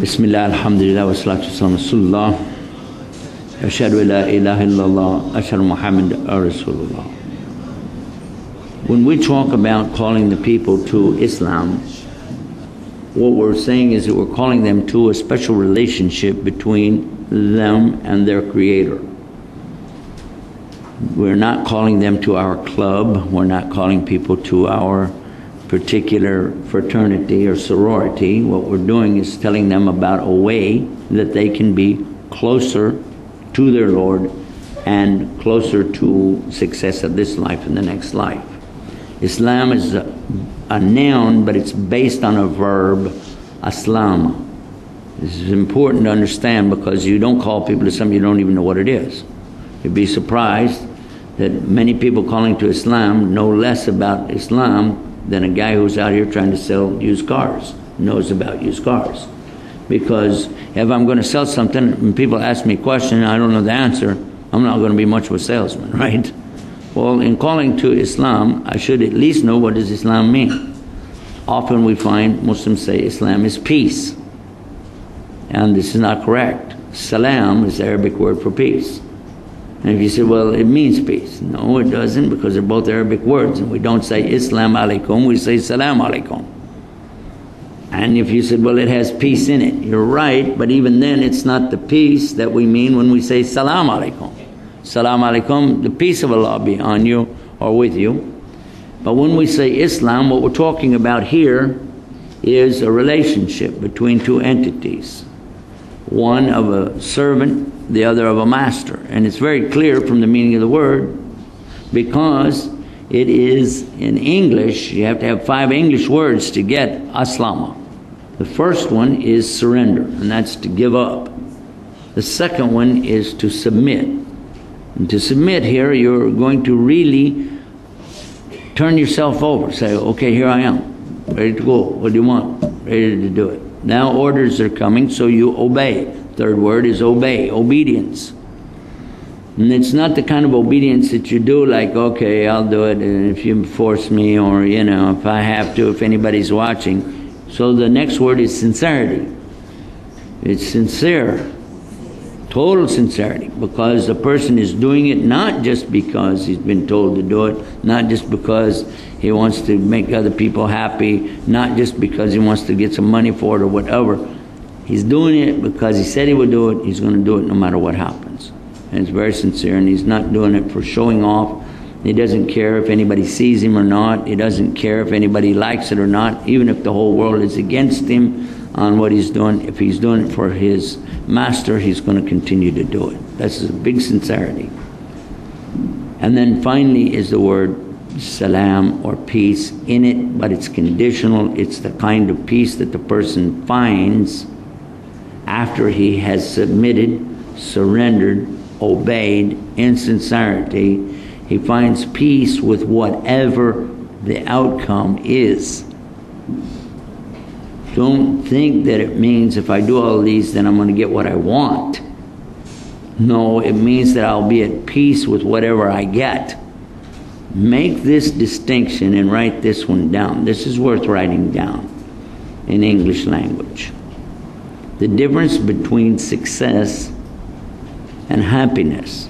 Bismillah, alhamdulillah, wa salatu wassalamu rasulullah. Ashhadu an la ilaha illallah, ashhadu Muhammad Rasulullah. When we talk about calling the people to Islam, what we're saying is that we're calling them to a special relationship between them and their Creator. We're not calling them to our club. We're not calling people to our particular fraternity or sorority. What we're doing is telling them about a way that they can be closer to their Lord and closer to success of this life and the next life. Islam is a noun, but it's based on a verb, aslam. This is important to understand because you don't call people to something you don't even know what it is. You'd be surprised that many people calling to Islam know less about Islam than a guy who's out here trying to sell used cars knows about used cars. Because if I'm going to sell something and people ask me a question and I don't know the answer, I'm not going to be much of a salesman, right? Well, in calling to Islam, I should at least know what does Islam mean. Often we find Muslims say Islam is peace. And this is not correct. Salam is the Arabic word for peace. And if you say, well, it means peace. No, it doesn't, because they're both Arabic words. And we don't say Islam alaikum, we say Salam alaikum. And if you said, well, it has peace in it, you're right, but even then it's not the peace that we mean when we say Salam alaikum. Salam alaikum, the peace of Allah be on you or with you. But when we say Islam, what we're talking about here is a relationship between two entities. One of a servant, the other of a master. And it's very clear from the meaning of the word, because it is in English, you have to have 5 English words to get aslama. The first one is surrender, and that's to give up. The second one is to submit. And to submit here, you're going to really turn yourself over. Say, okay, here I am, ready to go. What do you want? Ready to do it. Now orders are coming, so you obey. Third word is obey, obedience. And it's not the kind of obedience that you do like, okay, I'll do it and if you force me, or, you know, if I have to, if anybody's watching. So the next word is sincerity. It's sincere, total sincerity, because the person is doing it not just because he's been told to do it, not just because he wants to make other people happy, not just because he wants to get some money for it or whatever. He's doing it because he said he would do it. He's going to do it no matter what happens. And it's very sincere, and he's not doing it for showing off. He doesn't care if anybody sees him or not. He doesn't care if anybody likes it or not, even if the whole world is against him on what he's doing. If he's doing it for his master, he's going to continue to do it. That's a big sincerity. And then finally is the word salam, or peace, in it, but it's conditional. It's the kind of peace that the person finds after he has submitted, surrendered, obeyed in sincerity. He finds peace with whatever the outcome is. Don't think that it means if I do all these, then I'm going to get what I want. No, it means that I'll be at peace with whatever I get. Make this distinction and write this one down. This is worth writing down in English language. The difference between success and happiness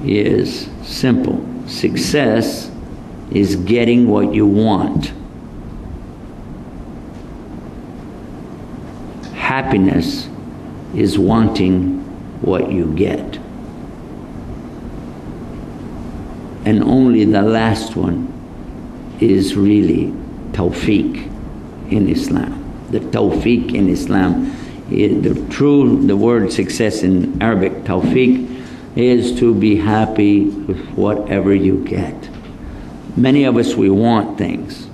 is simple. Success is getting what you want. Happiness is wanting what you get. And only the last one is really tawfiq in Islam. The tawfiq in Islam, the word success in Arabic, tawfiq, is to be happy with whatever you get. Many of us, we want things,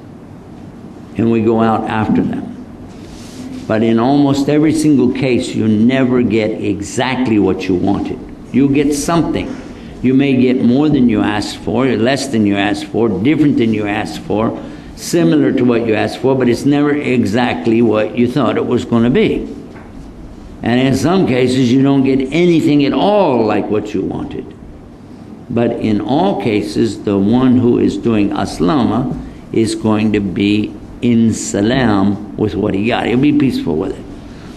and we go out after them. But in almost every single case, you never get exactly what you wanted. You get something. You may get more than you asked for, less than you asked for, different than you asked for, similar to what you asked for, but it's never exactly what you thought it was going to be. And in some cases, you don't get anything at all like what you wanted. But in all cases, the one who is doing aslama is going to be in salam with what he got. He'll be peaceful with it.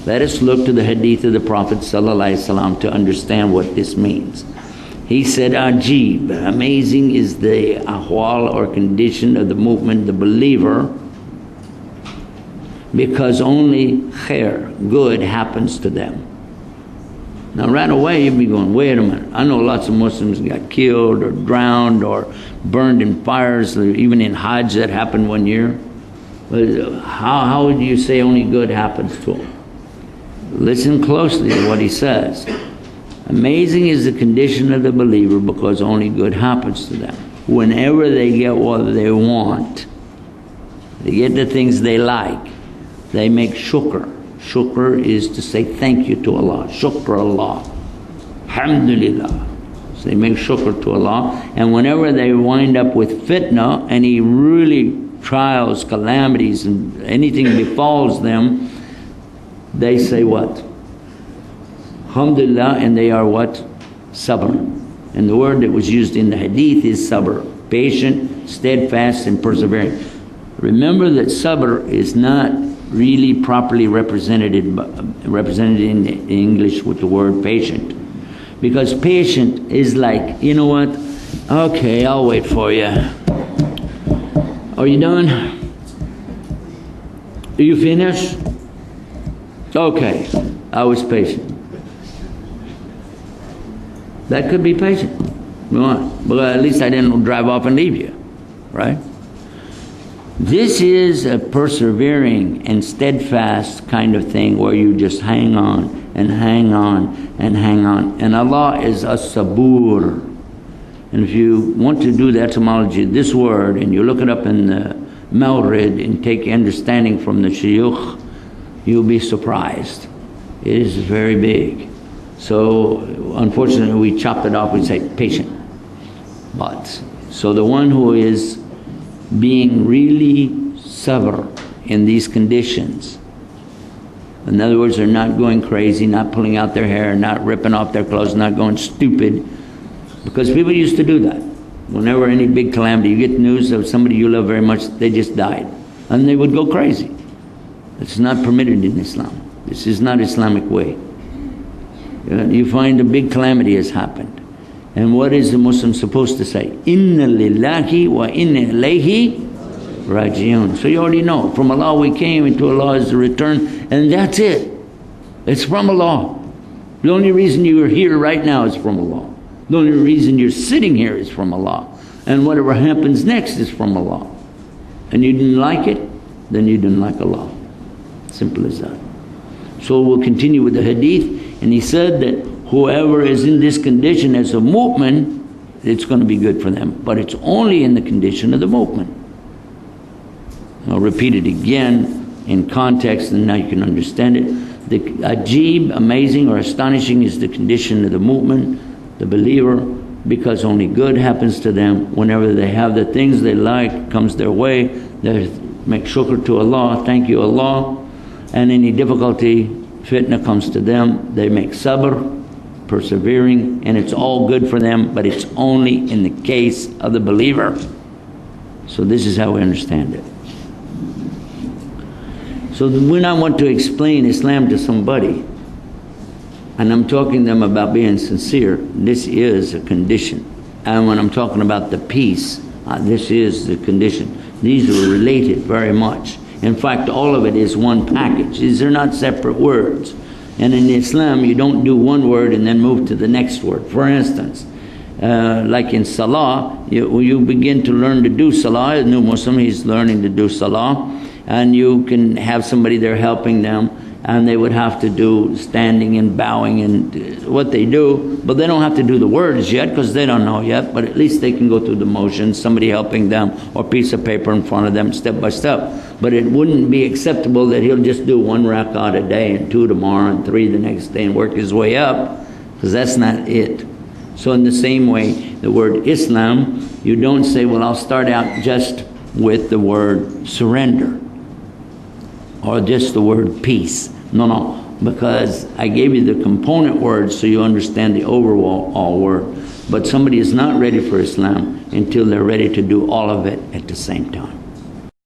Let us look to the hadith of the Prophet ﷺ to understand what this means. He said, Ajib, amazing is the ahwal or condition of the movement, the believer, because only khair, good, happens to them. Now right away you'd be going, wait a minute, I know lots of Muslims got killed or drowned or burned in fires, even in Hajj that happened one year. But how would you say only good happens to them? Listen closely to what he says. Amazing is the condition of the believer because only good happens to them. Whenever they get what they want, they get the things they like, they make shukr. Shukr is to say thank you to Allah. Shukr Allah. Alhamdulillah. So they make shukr to Allah. And whenever they wind up with fitna, any really trials, calamities, and anything befalls them, they say what? Alhamdulillah, and they are what? Sabr. And the word that was used in the hadith is sabr. Patient, steadfast, and persevering. Remember that sabr is not really properly represented in English with the word patient. Because patient is like, you know what? Okay, I'll wait for you. Are you done? Are you finished? Okay, I was patient. That could be patient. But at least I didn't drive off and leave you, right? This is a persevering and steadfast kind of thing where you just hang on and hang on and hang on. And Allah is as-sabur. And if you want to do the etymology of this word and you look it up in the Mawrid and take understanding from the shuyukh, you'll be surprised. It is very big. So unfortunately we chop it off, we say patient. But so the one who is being really sabr in these conditions, in other words, they're not going crazy, not pulling out their hair, not ripping off their clothes, not going stupid, because people used to do that. Whenever any big calamity, you get news of somebody you love very much, they just died, and they would go crazy. It's not permitted in Islam. This is not Islamic way. You find a big calamity has happened. And what is the Muslim supposed to say? Inna lillahi wa inna ilayhi raji'un. So you already know, from Allah we came, and to Allah is the return, and that's it. It's from Allah. The only reason you are here right now is from Allah. The only reason you're sitting here is from Allah. And whatever happens next is from Allah. And you didn't like it, then you didn't like Allah. Simple as that. So we'll continue with the hadith, and he said that whoever is in this condition as a movement, it's going to be good for them. But it's only in the condition of the movement. I'll repeat it again in context, and now you can understand it. The ajib, amazing or astonishing, is the condition of the movement, the believer, because only good happens to them. Whenever they have the things they like, comes their way, they make shukr to Allah, thank you Allah. And any difficulty, fitna comes to them, they make sabr, persevering, and it's all good for them, but it's only in the case of the believer. So this is how we understand it. So when I want to explain Islam to somebody, and I'm talking to them about being sincere, this is a condition. And when I'm talking about the peace, this is the condition. These are related very much. In fact, all of it is one package. These are not separate words. And in Islam, you don't do one word and then move to the next word. For instance, like in salah, you begin to learn to do salah. A new Muslim, he's learning to do salah. And you can have somebody there helping them, and they would have to do standing and bowing and what they do, but they don't have to do the words yet because they don't know yet, but at least they can go through the motions, somebody helping them, or a piece of paper in front of them step by step. But it wouldn't be acceptable that he'll just do 1 rak'ah a day and 2 tomorrow and 3 the next day and work his way up, because that's not it. So in the same way, the word Islam, you don't say, well, I'll start out just with the word surrender or just the word peace. No, because I gave you the component words so you understand the overall word. But somebody is not ready for Islam until they're ready to do all of it at the same time.